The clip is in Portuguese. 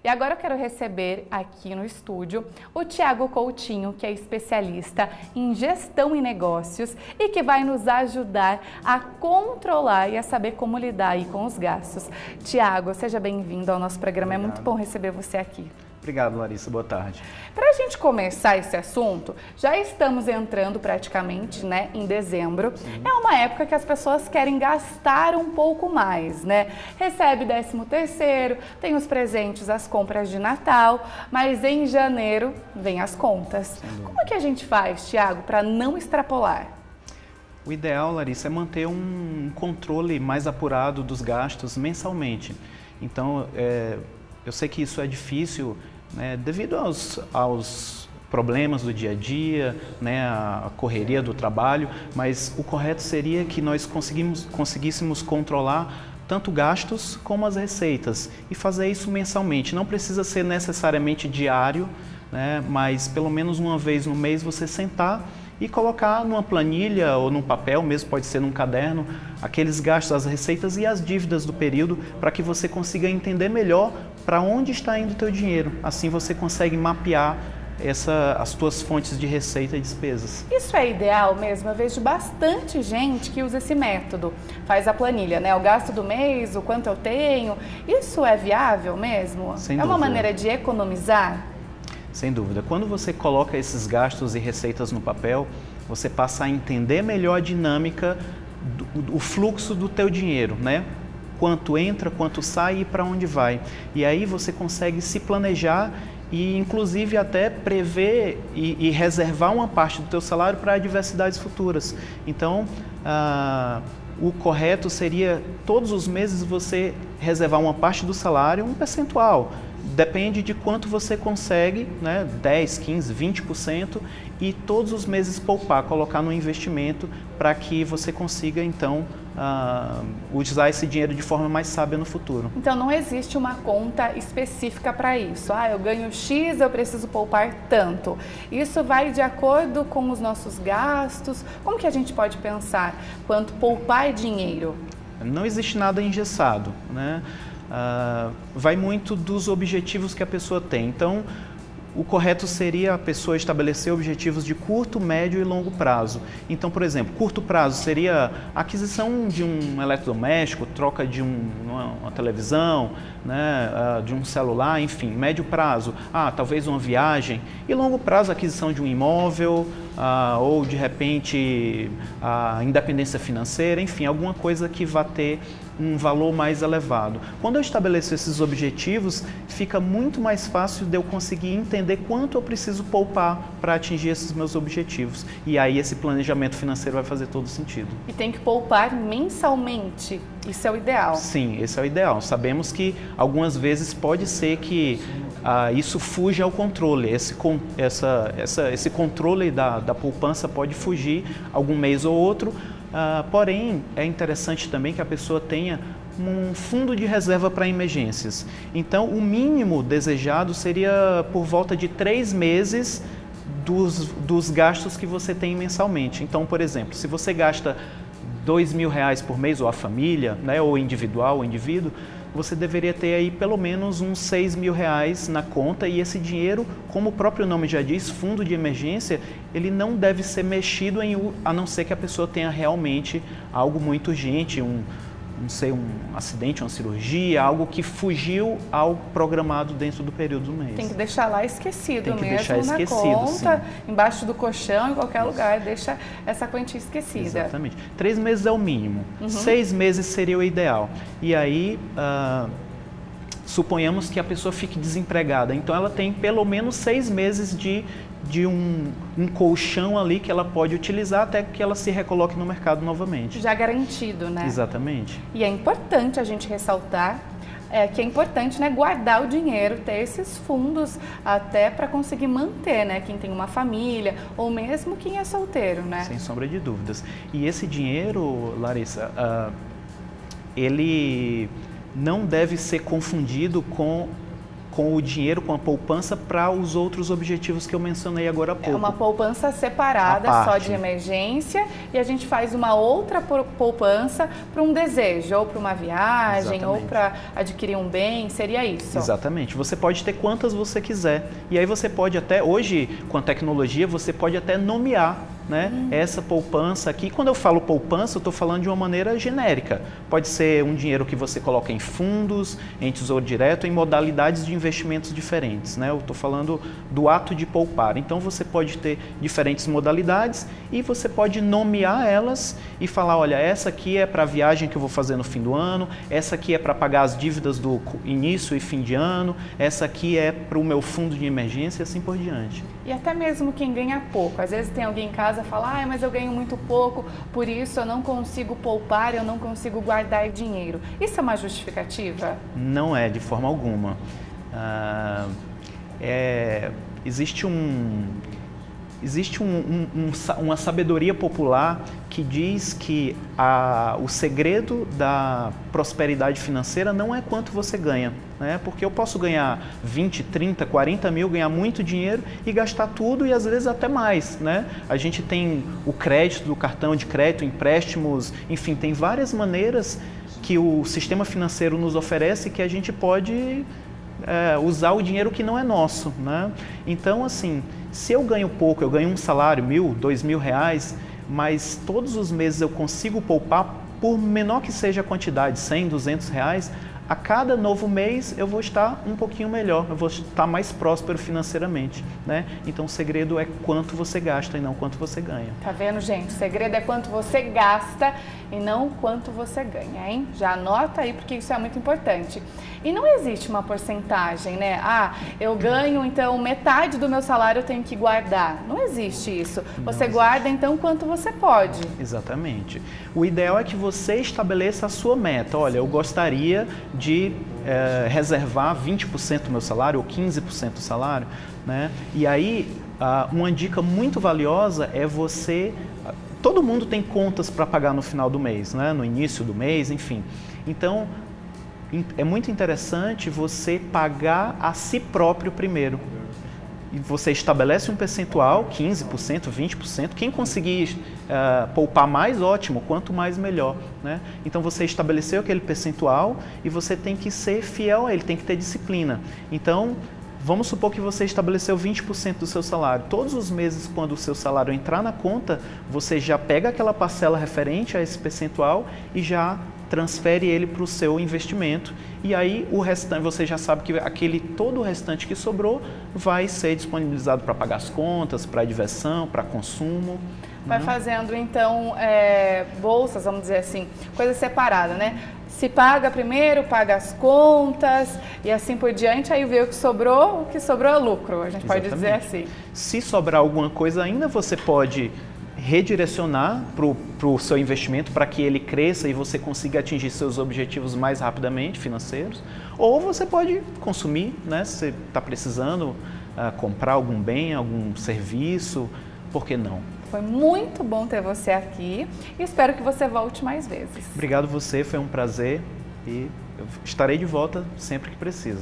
E agora eu quero receber aqui no estúdio o Thiago Coutinho, que é especialista em gestão e negócios e que vai nos ajudar a controlar e a saber como lidar aí com os gastos. Thiago, seja bem-vindo ao nosso programa. Obrigado. É muito bom receber você aqui. Obrigado, Larissa. Boa tarde. Para a gente começar esse assunto, já estamos entrando praticamente, né, em dezembro. Sim. É uma época que as pessoas querem gastar um pouco mais, né? Recebe 13º, tem os presentes, as compras de Natal, mas em janeiro vem as contas. Como é que a gente faz, Thiago, para não extrapolar? O ideal, Larissa, é manter um controle mais apurado dos gastos mensalmente. Então, eu sei que isso é difícil, né, devido aos problemas do dia a dia, né, a correria do trabalho, mas o correto seria que nós conseguíssemos controlar tanto gastos como as receitas e fazer isso mensalmente. Não precisa ser necessariamente diário, né, mas pelo menos uma vez no mês você sentar e colocar numa planilha ou num papel, mesmo pode ser num caderno, aqueles gastos, as receitas e as dívidas do período, para que você consiga entender melhor para onde está indo o teu dinheiro. Assim você consegue mapear as tuas fontes de receita e despesas. Isso é ideal mesmo? Eu vejo bastante gente que usa esse método, faz a planilha, né? O gasto do mês, o quanto eu tenho. Isso é viável mesmo? Sem dúvida. É uma maneira de economizar? Sem dúvida. Quando você coloca esses gastos e receitas no papel, você passa a entender melhor a dinâmica, o fluxo do teu dinheiro, né? Quanto entra, quanto sai e para onde vai. E aí você consegue se planejar e inclusive até prever e reservar uma parte do teu salário para adversidades futuras. Então, o correto seria todos os meses você reservar uma parte do salário, um percentual. Depende de quanto você consegue, né? 10, 15, 20%, e todos os meses poupar, colocar no investimento para que você consiga, então, usar esse dinheiro de forma mais sábia no futuro. Então não existe uma conta específica para isso. Eu ganho X, eu preciso poupar tanto. Isso vai de acordo com os nossos gastos. Como que a gente pode pensar quanto poupar dinheiro? Não existe nada engessado, né? Vai muito dos objetivos que a pessoa tem. Então, o correto seria a pessoa estabelecer objetivos de curto, médio e longo prazo. Então, por exemplo, curto prazo seria a aquisição de um eletrodoméstico, troca de uma televisão, né, de um celular, enfim. Médio prazo, talvez uma viagem. E longo prazo, a aquisição de um imóvel, ou de repente a independência financeira, enfim, alguma coisa que vá ter um valor mais elevado. Quando eu estabeleço esses objetivos, fica muito mais fácil de eu conseguir entender quanto eu preciso poupar para atingir esses meus objetivos. E aí esse planejamento financeiro vai fazer todo sentido. E tem que poupar mensalmente, isso é o ideal? Sim, esse é o ideal. Sabemos que algumas vezes pode ser que isso fuja ao controle, esse controle da poupança pode fugir algum mês ou outro. Porém, é interessante também que a pessoa tenha um fundo de reserva para emergências. Então, o mínimo desejado seria por volta de 3 meses dos gastos que você tem mensalmente. Então, por exemplo, se você gasta R$2.000 por mês, ou a família, né, ou individual, o indivíduo, você deveria ter aí pelo menos uns R$6.000 na conta, e esse dinheiro, como o próprio nome já diz, fundo de emergência, ele não deve ser mexido a não ser que a pessoa tenha realmente algo muito urgente, um acidente, uma cirurgia, algo que fugiu ao programado dentro do período do mês. Tem que deixar lá esquecido mesmo, deixar esquecido, na conta, sim. Embaixo do colchão, em qualquer lugar, deixa essa quantia esquecida. Exatamente. 3 meses é o mínimo, 6 meses seria o ideal. E aí, suponhamos que a pessoa fique desempregada, então ela tem pelo menos 6 meses de um colchão ali que ela pode utilizar até que ela se recoloque no mercado novamente. Já garantido, né? Exatamente. E é importante a gente ressaltar que é importante, né, guardar o dinheiro, ter esses fundos até para conseguir manter, né, quem tem uma família ou mesmo quem é solteiro, né? Sem sombra de dúvidas. E esse dinheiro, Larissa, ele não deve ser confundido com com o dinheiro, com a poupança para os outros objetivos que eu mencionei agora há pouco. É uma poupança separada, só de emergência, e a gente faz uma outra poupança para um desejo, ou para uma viagem, Exatamente. ou para adquirir um bem, seria isso? Exatamente. Você pode ter quantas você quiser. E aí você pode até, hoje, com a tecnologia, você pode até nomear, né, essa poupança aqui. Quando eu falo poupança, eu estou falando de uma maneira genérica. Pode ser um dinheiro que você coloca em fundos, em tesouro direto, em modalidades de investimentos diferentes, né? Eu estou falando do ato de poupar. Então você pode ter diferentes modalidades e você pode nomear elas e falar, olha, essa aqui é para a viagem que eu vou fazer no fim do ano, essa aqui é para pagar as dívidas do início e fim de ano, essa aqui é para o meu fundo de emergência e assim por diante. E até mesmo quem ganha pouco. Às vezes tem alguém em casa que fala, ah, mas eu ganho muito pouco, por isso eu não consigo poupar, eu não consigo guardar dinheiro. Isso é uma justificativa? Não é, de forma alguma. Existe uma sabedoria popular que diz que o segredo da prosperidade financeira não é quanto você ganha, né? Porque eu posso ganhar 20, 30, 40 mil, ganhar muito dinheiro e gastar tudo e às vezes até mais, né? A gente tem o crédito do cartão de crédito, empréstimos, enfim, tem várias maneiras que o sistema financeiro nos oferece que a gente pode usar o dinheiro que não é nosso, né? Então, assim, se eu ganho pouco, eu ganho um salário, R$1.000, R$2.000, mas todos os meses eu consigo poupar, por menor que seja a quantidade, R$100, R$200, a cada novo mês eu vou estar um pouquinho melhor, eu vou estar mais próspero financeiramente, né? Então o segredo é quanto você gasta e não quanto você ganha. Tá vendo, gente? O segredo é quanto você gasta e não quanto você ganha, hein? Já anota aí porque isso é muito importante. E não existe uma porcentagem, né? Ah, eu ganho, então metade do meu salário eu tenho que guardar. Não existe isso. Você guarda então quanto você pode. Exatamente. O ideal é que você estabeleça a sua meta. Olha, eu gostaria de reservar 20% do meu salário ou 15% do salário, né? E aí, uma dica muito valiosa é você... Todo mundo tem contas para pagar no final do mês, né? No início do mês, enfim. Então, é muito interessante você pagar a si próprio primeiro. E você estabelece um percentual, 15%, 20%. Quem conseguir poupar mais, ótimo. Quanto mais, melhor, né? Então, você estabeleceu aquele percentual e você tem que ser fiel a ele, tem que ter disciplina. Então, vamos supor que você estabeleceu 20% do seu salário. Todos os meses, quando o seu salário entrar na conta, você já pega aquela parcela referente a esse percentual e já transfere ele para o seu investimento. E aí o restante, você já sabe que todo o restante que sobrou vai ser disponibilizado para pagar as contas, para diversão, para consumo. Vai fazendo então bolsas, vamos dizer assim, coisa separada, né? Se paga primeiro, paga as contas e assim por diante, aí vê o que sobrou é lucro, a gente pode dizer assim. Se sobrar alguma coisa ainda, você pode redirecionar para o seu investimento para que ele cresça e você consiga atingir seus objetivos mais rapidamente financeiros, ou você pode consumir, né? Se você está precisando comprar algum bem, algum serviço, por que não? Foi muito bom ter você aqui e espero que você volte mais vezes. Obrigado você, foi um prazer e eu estarei de volta sempre que precisa.